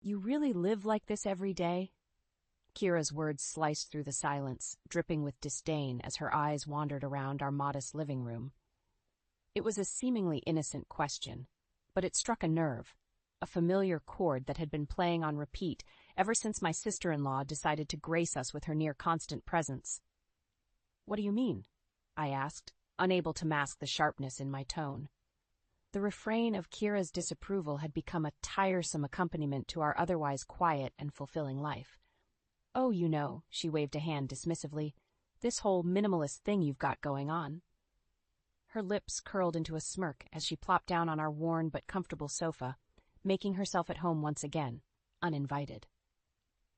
You really live like this every day? Kira's words sliced through the silence, dripping with disdain as her eyes wandered around our modest living room. It was a seemingly innocent question, but it struck a nerve, a familiar chord that had been playing on repeat ever since my sister-in-law decided to grace us with her near-constant presence. "What do you mean?" I asked, unable to mask the sharpness in my tone. The refrain of Kira's disapproval had become a tiresome accompaniment to our otherwise quiet and fulfilling life. "Oh, you know," she waved a hand dismissively, "this whole minimalist thing you've got going on." Her lips curled into a smirk as she plopped down on our worn but comfortable sofa, making herself at home once again, uninvited.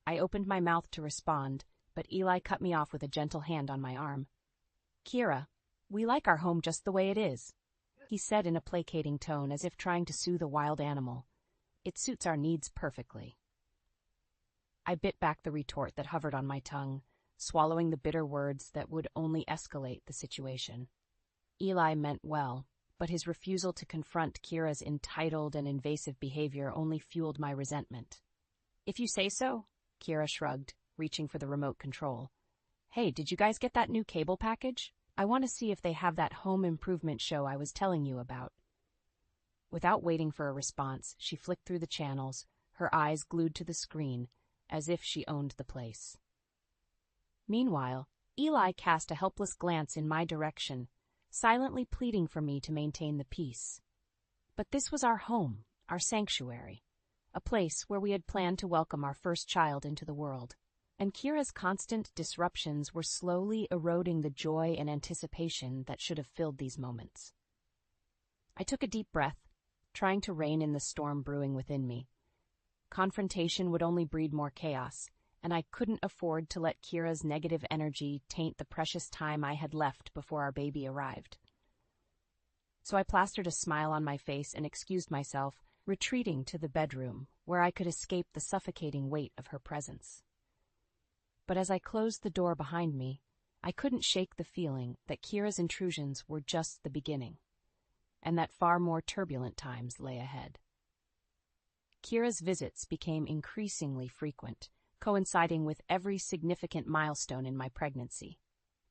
I opened my mouth to respond, but Eli cut me off with a gentle hand on my arm. "Kira, we like our home just the way it is," he said in a placating tone as if trying to soothe a wild animal. "It suits our needs perfectly." I bit back the retort that hovered on my tongue, swallowing the bitter words that would only escalate the situation. Eli meant well, but his refusal to confront Kira's entitled and invasive behavior only fueled my resentment. "If you say so," Kira shrugged, reaching for the remote control. "Hey, did you guys get that new cable package? I want to see if they have that home improvement show I was telling you about." Without waiting for a response, she flicked through the channels, her eyes glued to the screen, as if she owned the place. Meanwhile, Eli cast a helpless glance in my direction, silently pleading for me to maintain the peace. But this was our home, our sanctuary, a place where we had planned to welcome our first child into the world, and Kira's constant disruptions were slowly eroding the joy and anticipation that should have filled these moments. I took a deep breath, trying to rein in the storm brewing within me. Confrontation would only breed more chaos, and I couldn't afford to let Kira's negative energy taint the precious time I had left before our baby arrived. So I plastered a smile on my face and excused myself, retreating to the bedroom, where I could escape the suffocating weight of her presence. But as I closed the door behind me, I couldn't shake the feeling that Kira's intrusions were just the beginning, and that far more turbulent times lay ahead. Kira's visits became increasingly frequent, coinciding with every significant milestone in my pregnancy.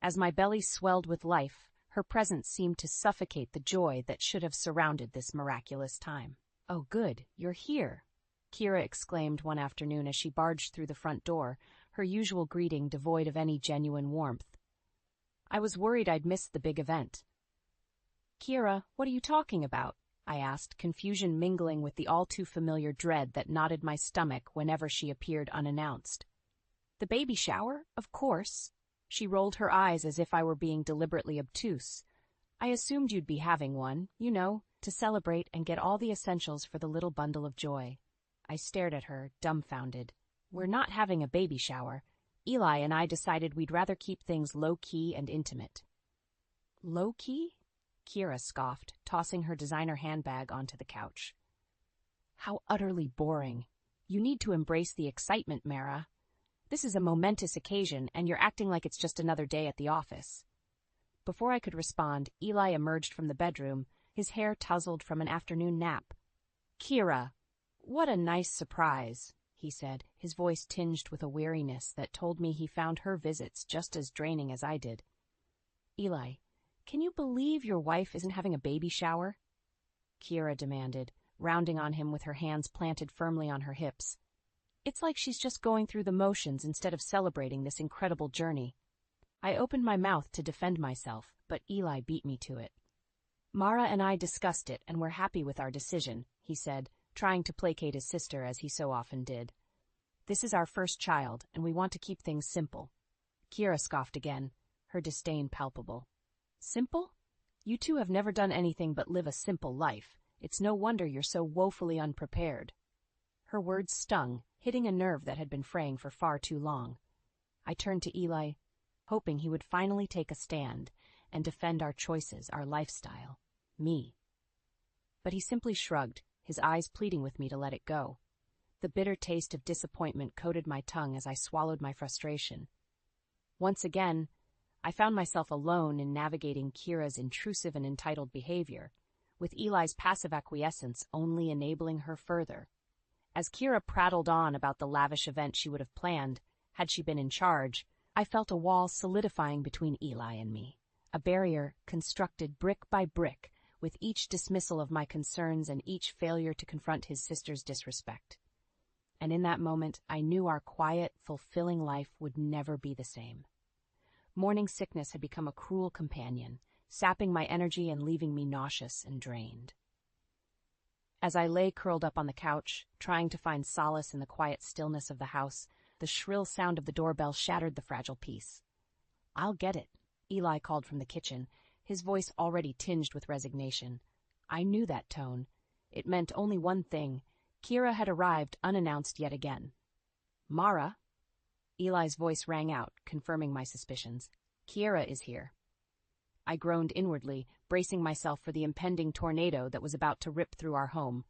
As my belly swelled with life, her presence seemed to suffocate the joy that should have surrounded this miraculous time. "Oh, good, you're here," Kira exclaimed one afternoon as she barged through the front door, her usual greeting devoid of any genuine warmth. I was worried I'd missed the big event. "Kira, what are you talking about?" I asked, confusion mingling with the all-too-familiar dread that knotted my stomach whenever she appeared unannounced. "The baby shower? Of course." She rolled her eyes as if I were being deliberately obtuse. "I assumed you'd be having one, you know, to celebrate and get all the essentials for the little bundle of joy." I stared at her, dumbfounded. "We're not having a baby shower. Eli and I decided we'd rather keep things low-key and intimate." "Low-key?" Kira scoffed, tossing her designer handbag onto the couch. "How utterly boring. You need to embrace the excitement, Mara. This is a momentous occasion, and you're acting like it's just another day at the office." Before I could respond, Eli emerged from the bedroom, his hair tousled from an afternoon nap. "Kira, what a nice surprise," he said, his voice tinged with a weariness that told me he found her visits just as draining as I did. "Eli, can you believe your wife isn't having a baby shower?" Kira demanded, rounding on him with her hands planted firmly on her hips. "It's like she's just going through the motions instead of celebrating this incredible journey." I opened my mouth to defend myself, but Eli beat me to it. "Mara and I discussed it, and we're happy with our decision," he said, trying to placate his sister as he so often did. "This is our first child, and we want to keep things simple." Kira scoffed again, her disdain palpable. "Simple? You two have never done anything but live a simple life. It's no wonder you're so woefully unprepared." Her words stung, hitting a nerve that had been fraying for far too long. I turned to Eli, hoping he would finally take a stand and defend our choices, our lifestyle, me. But he simply shrugged, his eyes pleading with me to let it go. The bitter taste of disappointment coated my tongue as I swallowed my frustration. Once again, I found myself alone in navigating Kira's intrusive and entitled behavior, with Eli's passive acquiescence only enabling her further. As Kira prattled on about the lavish event she would have planned, had she been in charge, I felt a wall solidifying between Eli and me, a barrier constructed brick by brick, with each dismissal of my concerns and each failure to confront his sister's disrespect. And in that moment, I knew our quiet, fulfilling life would never be the same. Morning sickness had become a cruel companion, sapping my energy and leaving me nauseous and drained. As I lay curled up on the couch, trying to find solace in the quiet stillness of the house, the shrill sound of the doorbell shattered the fragile peace. "I'll get it," Eli called from the kitchen, his voice already tinged with resignation. I knew that tone. It meant only one thing. Kira had arrived unannounced yet again. "Mara?" Eli's voice rang out, confirming my suspicions. "Kira is here." I groaned inwardly, bracing myself for the impending tornado that was about to rip through our home.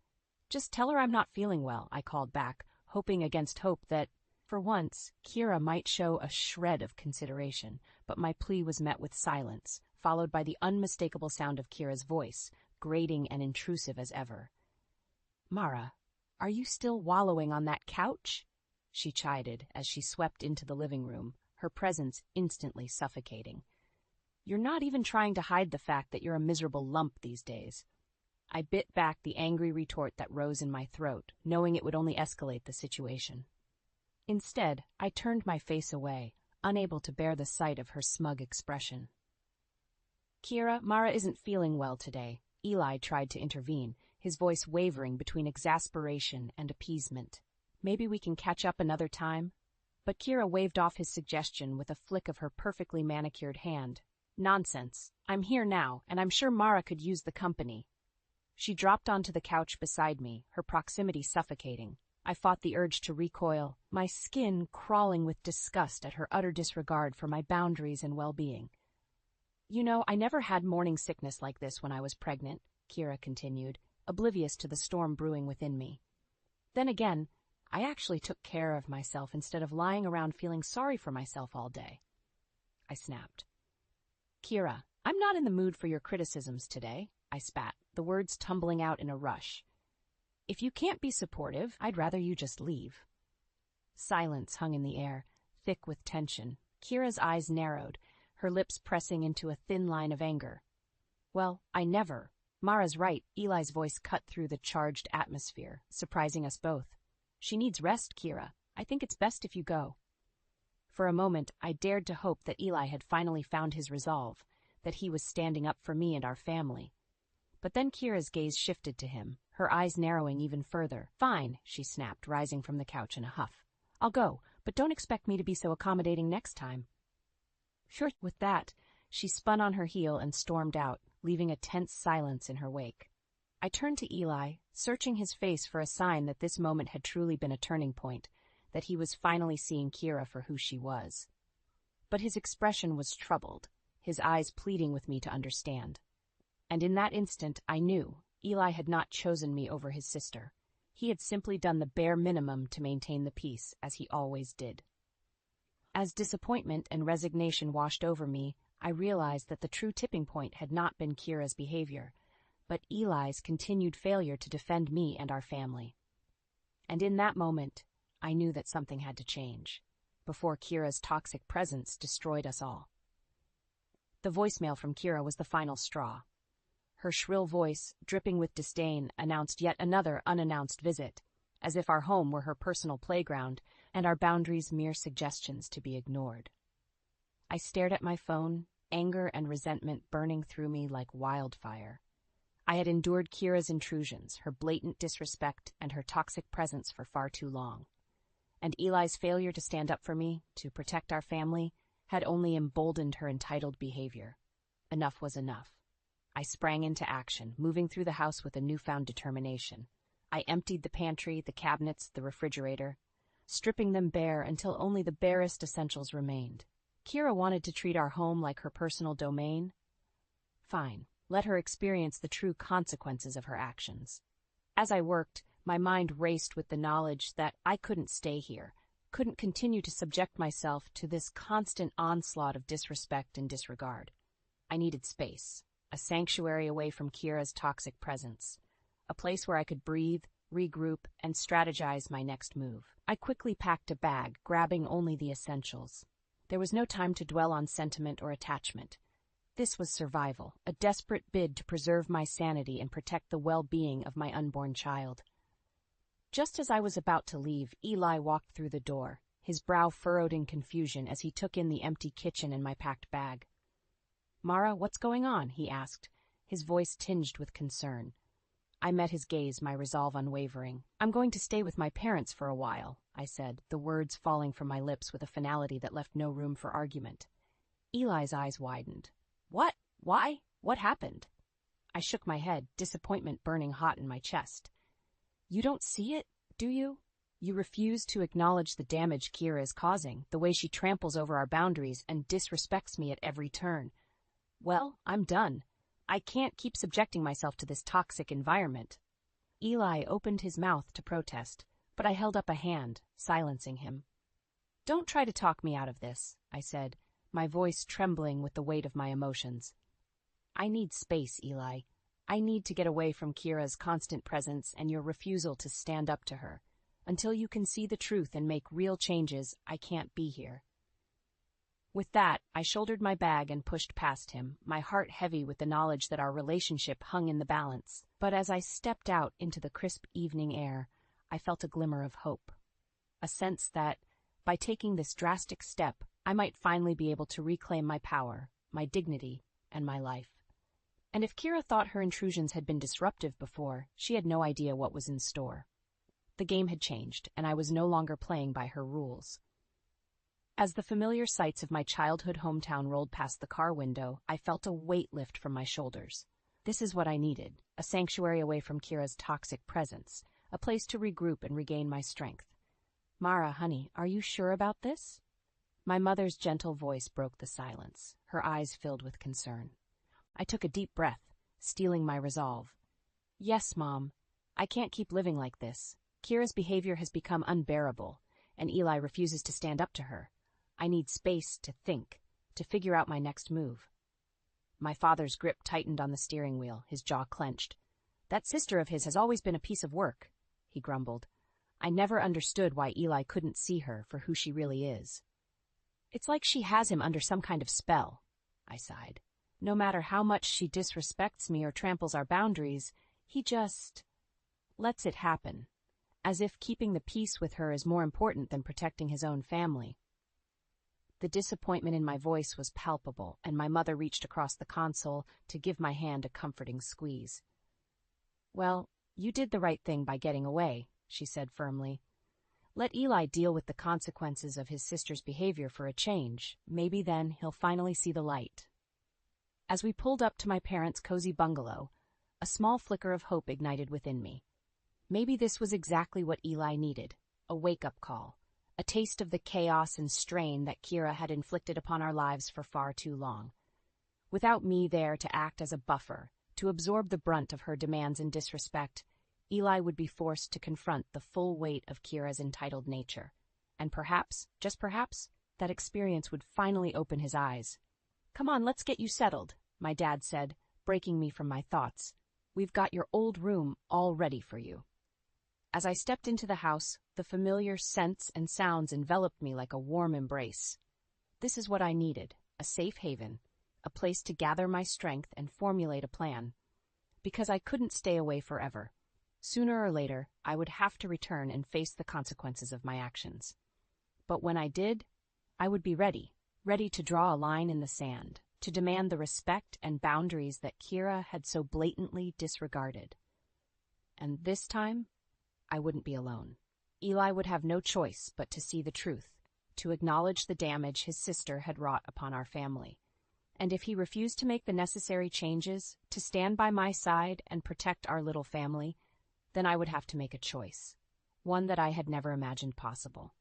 "Just tell her I'm not feeling well," I called back, hoping against hope that, for once, Kira might show a shred of consideration, but my plea was met with silence, followed by the unmistakable sound of Kira's voice, grating and intrusive as ever. "Mara, are you still wallowing on that couch?" she chided as she swept into the living room, her presence instantly suffocating. "You're not even trying to hide the fact that you're a miserable lump these days." I bit back the angry retort that rose in my throat, knowing it would only escalate the situation. Instead, I turned my face away, unable to bear the sight of her smug expression. "Kira, Mara isn't feeling well today," Eli tried to intervene, his voice wavering between exasperation and appeasement. "Maybe we can catch up another time?" But Kira waved off his suggestion with a flick of her perfectly manicured hand. "Nonsense. I'm here now, and I'm sure Mara could use the company." She dropped onto the couch beside me, her proximity suffocating. I fought the urge to recoil, my skin crawling with disgust at her utter disregard for my boundaries and well-being. "You know, I never had morning sickness like this when I was pregnant," Kira continued, oblivious to the storm brewing within me. "Then again, I actually took care of myself instead of lying around feeling sorry for myself all day." I snapped. "Kira, I'm not in the mood for your criticisms today," I spat, the words tumbling out in a rush. "If you can't be supportive, I'd rather you just leave." Silence hung in the air, thick with tension. Kira's eyes narrowed, her lips pressing into a thin line of anger. "Well, I never." Mara's right, Eli's voice cut through the charged atmosphere, surprising us both. "She needs rest, Kira. I think it's best if you go." For a moment, I dared to hope that Eli had finally found his resolve, that he was standing up for me and our family. But then Kira's gaze shifted to him, her eyes narrowing even further. "Fine," she snapped, rising from the couch in a huff. "I'll go, but don't expect me to be so accommodating next time." Sure. With that, she spun on her heel and stormed out, leaving a tense silence in her wake. I turned to Eli, searching his face for a sign that this moment had truly been a turning point, that he was finally seeing Kira for who she was. But his expression was troubled, his eyes pleading with me to understand. And in that instant, I knew Eli had not chosen me over his sister. He had simply done the bare minimum to maintain the peace, as he always did. As disappointment and resignation washed over me, I realized that the true tipping point had not been Kira's behavior, but Eli's continued failure to defend me and our family. And in that moment, I knew that something had to change, before Kira's toxic presence destroyed us all. The voicemail from Kira was the final straw. Her shrill voice, dripping with disdain, announced yet another unannounced visit, as if our home were her personal playground and our boundaries mere suggestions to be ignored. I stared at my phone, anger and resentment burning through me like wildfire. I had endured Kira's intrusions, her blatant disrespect, and her toxic presence for far too long. And Eli's failure to stand up for me, to protect our family, had only emboldened her entitled behavior. Enough was enough. I sprang into action, moving through the house with a newfound determination. I emptied the pantry, the cabinets, the refrigerator, stripping them bare until only the barest essentials remained. Kira wanted to treat our home like her personal domain. Fine, let her experience the true consequences of her actions. As I worked, my mind raced with the knowledge that I couldn't stay here, couldn't continue to subject myself to this constant onslaught of disrespect and disregard. I needed space, a sanctuary away from Kira's toxic presence, a place where I could breathe, regroup, and strategize my next move. I quickly packed a bag, grabbing only the essentials. There was no time to dwell on sentiment or attachment. This was survival, a desperate bid to preserve my sanity and protect the well-being of my unborn child. Just as I was about to leave, Eli walked through the door, his brow furrowed in confusion as he took in the empty kitchen and my packed bag. "Mara, what's going on?" he asked, his voice tinged with concern. I met his gaze, my resolve unwavering. "I'm going to stay with my parents for a while," I said, the words falling from my lips with a finality that left no room for argument. Eli's eyes widened. "What? Why? What happened?" I shook my head, disappointment burning hot in my chest. "You don't see it, do you? You refuse to acknowledge the damage Kira is causing, the way she tramples over our boundaries and disrespects me at every turn. Well, I'm done. I can't keep subjecting myself to this toxic environment." Eli opened his mouth to protest, but I held up a hand, silencing him. "Don't try to talk me out of this," I said, my voice trembling with the weight of my emotions. "I need space, Eli. I need to get away from Kira's constant presence and your refusal to stand up to her. Until you can see the truth and make real changes, I can't be here." With that, I shouldered my bag and pushed past him, my heart heavy with the knowledge that our relationship hung in the balance. But as I stepped out into the crisp evening air, I felt a glimmer of hope. A sense that, by taking this drastic step, I might finally be able to reclaim my power, my dignity, and my life. And if Kira thought her intrusions had been disruptive before, she had no idea what was in store. The game had changed, and I was no longer playing by her rules. As the familiar sights of my childhood hometown rolled past the car window, I felt a weight lift from my shoulders. This is what I needed, a sanctuary away from Kira's toxic presence, a place to regroup and regain my strength. "Mara, honey, are you sure about this?" My mother's gentle voice broke the silence, her eyes filled with concern. I took a deep breath, steeling my resolve. "Yes, Mom. I can't keep living like this. Kira's behavior has become unbearable, and Eli refuses to stand up to her. I need space to think, to figure out my next move." My father's grip tightened on the steering wheel, his jaw clenched. "That sister of his has always been a piece of work," he grumbled. "I never understood why Eli couldn't see her for who she really is." "It's like she has him under some kind of spell," I sighed. "No matter how much she disrespects me or tramples our boundaries, he just lets it happen, as if keeping the peace with her is more important than protecting his own family." The disappointment in my voice was palpable, and my mother reached across the console to give my hand a comforting squeeze. "Well, you did the right thing by getting away," she said firmly. "Let Eli deal with the consequences of his sister's behavior for a change. Maybe then he'll finally see the light." As we pulled up to my parents' cozy bungalow, a small flicker of hope ignited within me. Maybe this was exactly what Eli needed, a wake-up call, a taste of the chaos and strain that Kira had inflicted upon our lives for far too long. Without me there to act as a buffer, to absorb the brunt of her demands and disrespect, Eli would be forced to confront the full weight of Kira's entitled nature. And perhaps, just perhaps, that experience would finally open his eyes. "Come on, let's get you settled," my dad said, breaking me from my thoughts. "We've got your old room all ready for you." As I stepped into the house, the familiar scents and sounds enveloped me like a warm embrace. This is what I needed, a safe haven, a place to gather my strength and formulate a plan. Because I couldn't stay away forever. Sooner or later, I would have to return and face the consequences of my actions. But when I did, I would be ready to draw a line in the sand, to demand the respect and boundaries that Kira had so blatantly disregarded. And this time, I wouldn't be alone. Eli would have no choice but to see the truth, to acknowledge the damage his sister had wrought upon our family. And if he refused to make the necessary changes, to stand by my side and protect our little family, then I would have to make a choice, one that I had never imagined possible.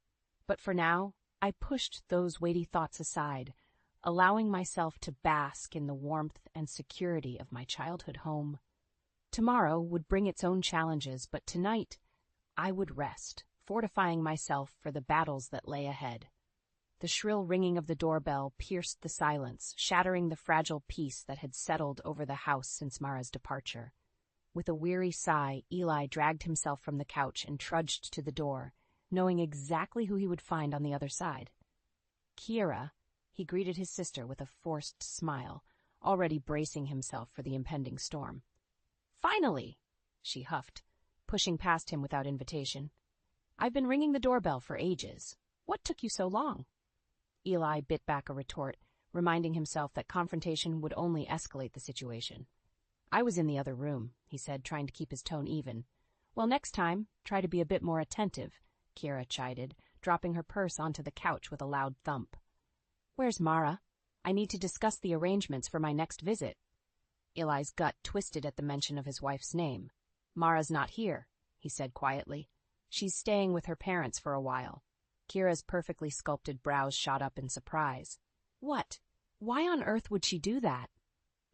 But for now, I pushed those weighty thoughts aside, allowing myself to bask in the warmth and security of my childhood home. Tomorrow would bring its own challenges, but tonight I would rest, fortifying myself for the battles that lay ahead. The shrill ringing of the doorbell pierced the silence, shattering the fragile peace that had settled over the house since Mara's departure. With a weary sigh, Eli dragged himself from the couch and trudged to the door, knowing exactly who he would find on the other side. "Kira," he greeted his sister with a forced smile, already bracing himself for the impending storm. "Finally!" she huffed, pushing past him without invitation. "I've been ringing the doorbell for ages. What took you so long?" Eli bit back a retort, reminding himself that confrontation would only escalate the situation. "I was in the other room," he said, trying to keep his tone even. "Well, next time, try to be a bit more attentive," Kira chided, dropping her purse onto the couch with a loud thump. "Where's Mara? I need to discuss the arrangements for my next visit." Eli's gut twisted at the mention of his wife's name. "Mara's not here," he said quietly. "She's staying with her parents for a while." Kira's perfectly sculpted brows shot up in surprise. "What? Why on earth would she do that?"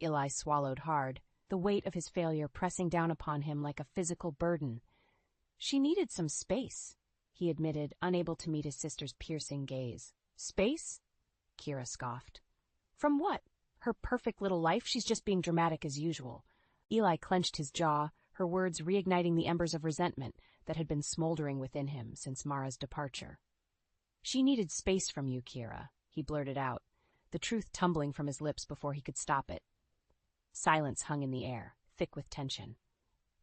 Eli swallowed hard, the weight of his failure pressing down upon him like a physical burden. "She needed some space," he admitted, unable to meet his sister's piercing gaze. "Space?" Kira scoffed. "From what? Her perfect little life? She's just being dramatic as usual." Eli clenched his jaw, her words reigniting the embers of resentment that had been smoldering within him since Mara's departure. "She needed space from you, Kira," he blurted out, the truth tumbling from his lips before he could stop it. Silence hung in the air, thick with tension.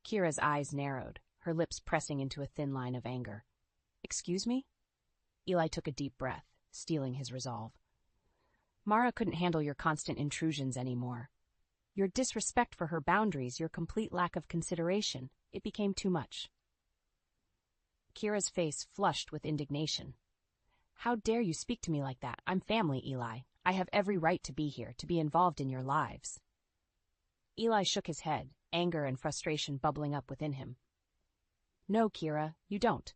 Kira's eyes narrowed, her lips pressing into a thin line of anger. "Excuse me?" Eli took a deep breath, steeling his resolve. "Mara couldn't handle your constant intrusions anymore. Your disrespect for her boundaries, your complete lack of consideration, it became too much." Kira's face flushed with indignation. "How dare you speak to me like that? I'm family, Eli. I have every right to be here, to be involved in your lives." Eli shook his head, anger and frustration bubbling up within him. "No, Kira, you don't.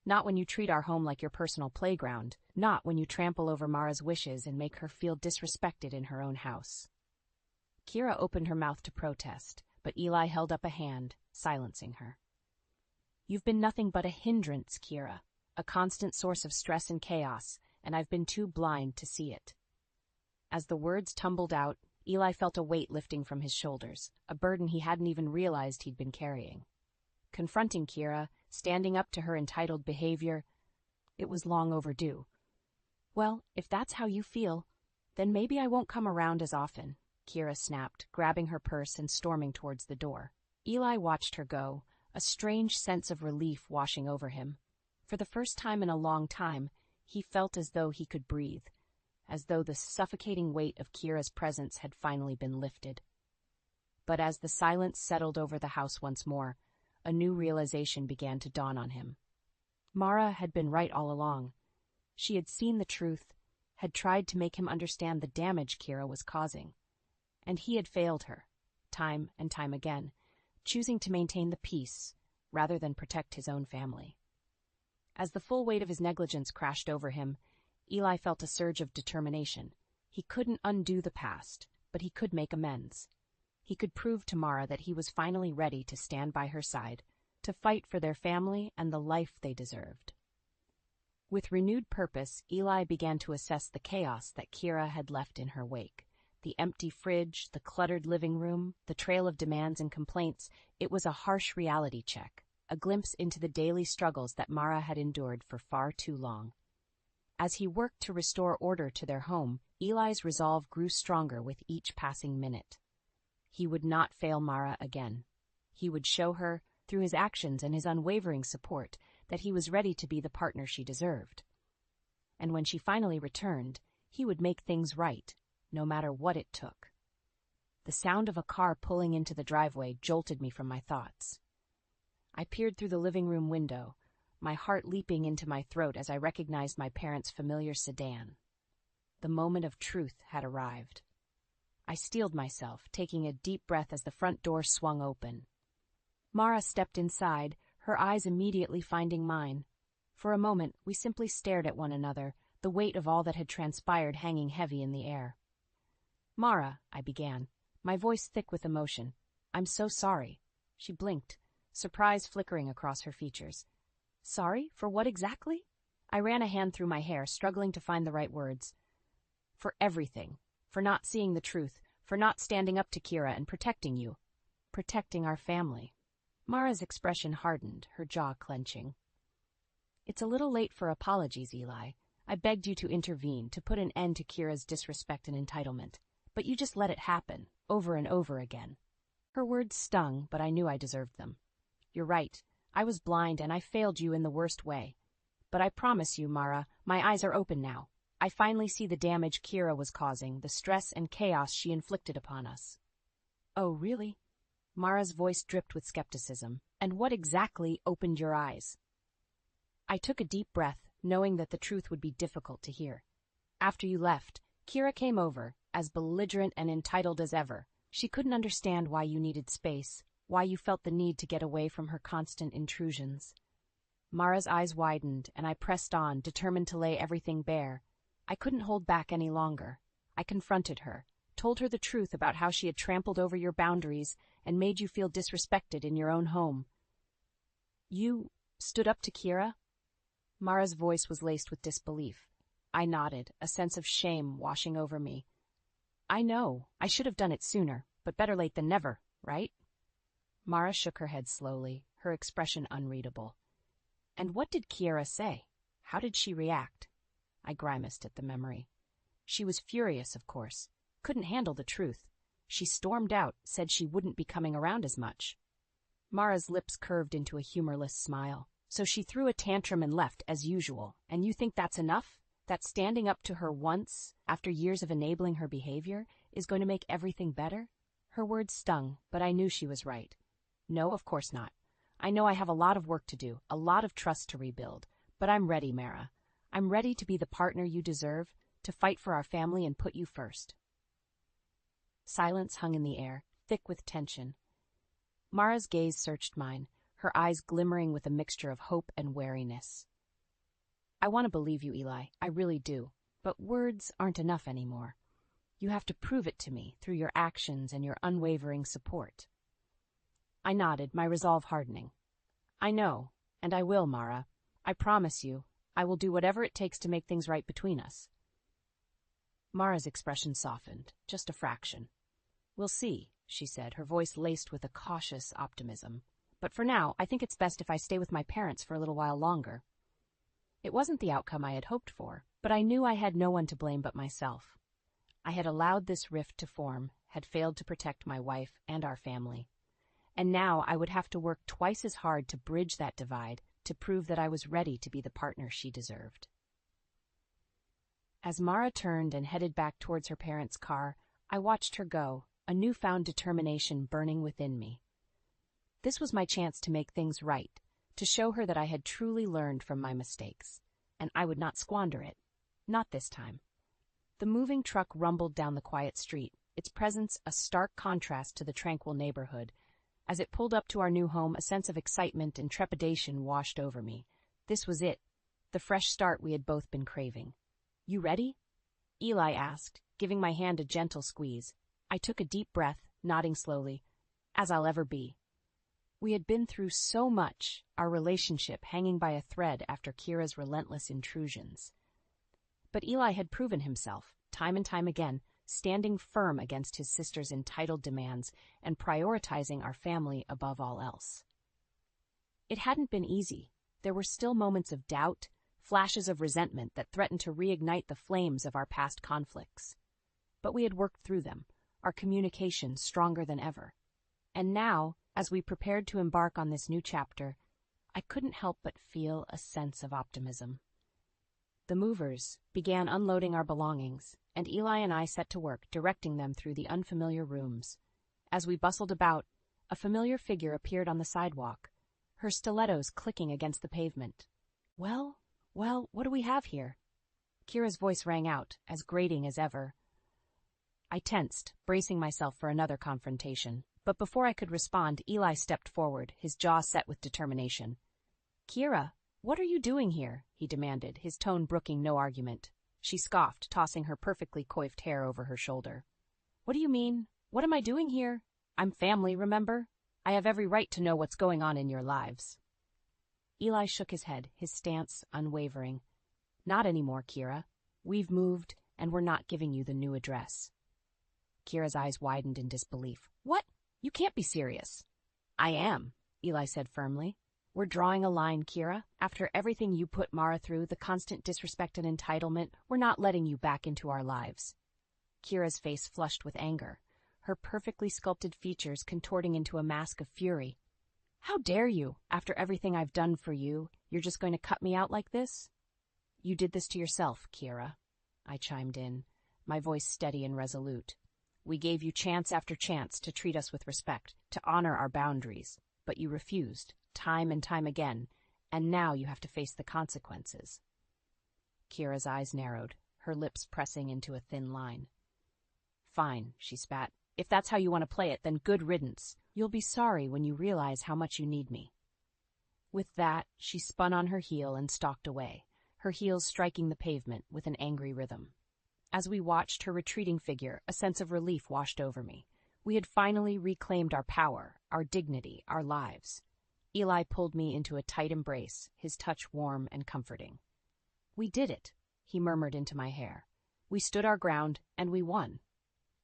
Not when you treat our home like your personal playground, not when you trample over Mara's wishes and make her feel disrespected in her own house." Kira opened her mouth to protest, but Eli held up a hand, silencing her. "You've been nothing but a hindrance, Kira, a constant source of stress and chaos, and I've been too blind to see it." As the words tumbled out, Eli felt a weight lifting from his shoulders, a burden he hadn't even realized he'd been carrying. Confronting Kira, standing up to her entitled behavior, it was long overdue. "Well, if that's how you feel, then maybe I won't come around as often," Kira snapped, grabbing her purse and storming towards the door. Eli watched her go, a strange sense of relief washing over him. For the first time in a long time, he felt as though he could breathe, as though the suffocating weight of Kira's presence had finally been lifted. But as the silence settled over the house once more, a new realization began to dawn on him. Mara had been right all along. She had seen the truth, had tried to make him understand the damage Kira was causing. And he had failed her, time and time again, choosing to maintain the peace rather than protect his own family. As the full weight of his negligence crashed over him, Eli felt a surge of determination. He couldn't undo the past, but he could make amends. He could prove to Mara that he was finally ready to stand by her side, to fight for their family and the life they deserved. With renewed purpose, Eli began to assess the chaos that Kira had left in her wake. The empty fridge, the cluttered living room, the trail of demands and complaints, it was a harsh reality check, a glimpse into the daily struggles that Mara had endured for far too long. As he worked to restore order to their home, Eli's resolve grew stronger with each passing minute. He would not fail Mara again. He would show her, through his actions and his unwavering support, that he was ready to be the partner she deserved. And when she finally returned, he would make things right, no matter what it took. The sound of a car pulling into the driveway jolted me from my thoughts. I peered through the living room window, my heart leaping into my throat as I recognized my parents' familiar sedan. The moment of truth had arrived. I steeled myself, taking a deep breath as the front door swung open. Mara stepped inside, her eyes immediately finding mine. For a moment, we simply stared at one another, the weight of all that had transpired hanging heavy in the air. "Mara," I began, my voice thick with emotion, "I'm so sorry." She blinked, surprise flickering across her features. "Sorry? For what exactly?" I ran a hand through my hair, struggling to find the right words. "For everything. For not seeing the truth. For not standing up to Kira and protecting you." protecting our family. Mara's expression hardened, her jaw clenching. It's a little late for apologies, Eli. I begged you to intervene, to put an end to Kira's disrespect and entitlement. But you just let it happen, over and over again. Her words stung, but I knew I deserved them. You're right. I was blind and I failed you in the worst way. But I promise you, Mara, my eyes are open now. I finally see the damage Kira was causing, the stress and chaos she inflicted upon us. Oh, really? Mara's voice dripped with skepticism. And what exactly opened your eyes? I took a deep breath, knowing that the truth would be difficult to hear. After you left, Kira came over, as belligerent and entitled as ever. She couldn't understand why you needed space, why you felt the need to get away from her constant intrusions. Mara's eyes widened, and I pressed on, determined to lay everything bare. I couldn't hold back any longer. I confronted her, told her the truth about how she had trampled over your boundaries and made you feel disrespected in your own home. You stood up to Kira? Mara's voice was laced with disbelief. I nodded, a sense of shame washing over me. I know, I should have done it sooner, but better late than never, right? Mara shook her head slowly, her expression unreadable. And what did Kira say? How did she react? I grimaced at the memory. She was furious, of course. Couldn't handle the truth. She stormed out, said she wouldn't be coming around as much. Mara's lips curved into a humorless smile. So she threw a tantrum and left, as usual. And you think that's enough? That standing up to her once, after years of enabling her behavior, is going to make everything better? Her words stung, but I knew she was right. No, of course not. I know I have a lot of work to do, a lot of trust to rebuild. But I'm ready, Mara. I'm ready to be the partner you deserve, to fight for our family and put you first. Silence hung in the air, thick with tension. Mara's gaze searched mine, her eyes glimmering with a mixture of hope and wariness. I want to believe you, Eli, I really do, but words aren't enough anymore. You have to prove it to me through your actions and your unwavering support. I nodded, my resolve hardening. I know, and I will, Mara. I promise you, I will do whatever it takes to make things right between us. Mara's expression softened, just a fraction. We'll see, she said, her voice laced with a cautious optimism. But for now, I think it's best if I stay with my parents for a little while longer. It wasn't the outcome I had hoped for, but I knew I had no one to blame but myself. I had allowed this rift to form, had failed to protect my wife and our family. And now I would have to work twice as hard to bridge that divide, to prove that I was ready to be the partner she deserved. As Mara turned and headed back towards her parents' car, I watched her go, a newfound determination burning within me. This was my chance to make things right, to show her that I had truly learned from my mistakes, and I would not squander it. Not this time. The moving truck rumbled down the quiet street, its presence a stark contrast to the tranquil neighborhood. As it pulled up to our new home, a sense of excitement and trepidation washed over me. This was it, the fresh start we had both been craving. You ready? Eli asked, giving my hand a gentle squeeze. I took a deep breath, nodding slowly. As I'll ever be. We had been through so much, our relationship hanging by a thread after Kira's relentless intrusions. But Eli had proven himself, time and time again, standing firm against his sister's entitled demands and prioritizing our family above all else. It hadn't been easy. There were still moments of doubt, flashes of resentment that threatened to reignite the flames of our past conflicts. But we had worked through them, our communication stronger than ever. And now, as we prepared to embark on this new chapter, I couldn't help but feel a sense of optimism. The movers began unloading our belongings, and Eli and I set to work, directing them through the unfamiliar rooms. As we bustled about, a familiar figure appeared on the sidewalk, her stilettos clicking against the pavement. Well, what do we have here? Kira's voice rang out, as grating as ever. I tensed, bracing myself for another confrontation. But before I could respond, Eli stepped forward, his jaw set with determination. Kira, what are you doing here? He demanded, his tone brooking no argument. She scoffed, tossing her perfectly coiffed hair over her shoulder. What do you mean? What am I doing here? I'm family, remember? I have every right to know what's going on in your lives. Eli shook his head, his stance unwavering. Not anymore, Kira. We've moved, and we're not giving you the new address. Kira's eyes widened in disbelief. What? You can't be serious. I am, Eli said firmly. We're drawing a line, Kira. After everything you put Mara through, the constant disrespect and entitlement, we're not letting you back into our lives. Kira's face flushed with anger, her perfectly sculpted features contorting into a mask of fury. How dare you? After everything I've done for you, you're just going to cut me out like this? You did this to yourself, Kira, I chimed in, my voice steady and resolute. We gave you chance after chance to treat us with respect, to honor our boundaries, but you refused, time and time again, and now you have to face the consequences. Kira's eyes narrowed, her lips pressing into a thin line. Fine, she spat. If that's how you want to play it, then good riddance. You'll be sorry when you realize how much you need me. With that, she spun on her heel and stalked away, her heels striking the pavement with an angry rhythm. As we watched her retreating figure, a sense of relief washed over me. We had finally reclaimed our power, our dignity, our lives. Eli pulled me into a tight embrace, his touch warm and comforting. We did it, he murmured into my hair. We stood our ground, and we won.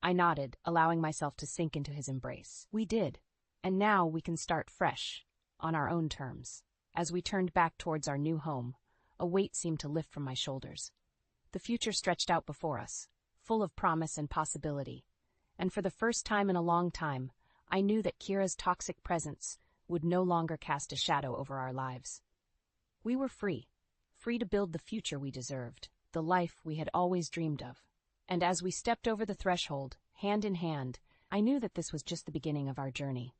I nodded, allowing myself to sink into his embrace. We did, and now we can start fresh, on our own terms. As we turned back towards our new home, a weight seemed to lift from my shoulders. The future stretched out before us, full of promise and possibility, and for the first time in a long time, I knew that Kira's toxic presence would no longer cast a shadow over our lives. We were free to build the future we deserved, the life we had always dreamed of. And as we stepped over the threshold, hand in hand, I knew that this was just the beginning of our journey.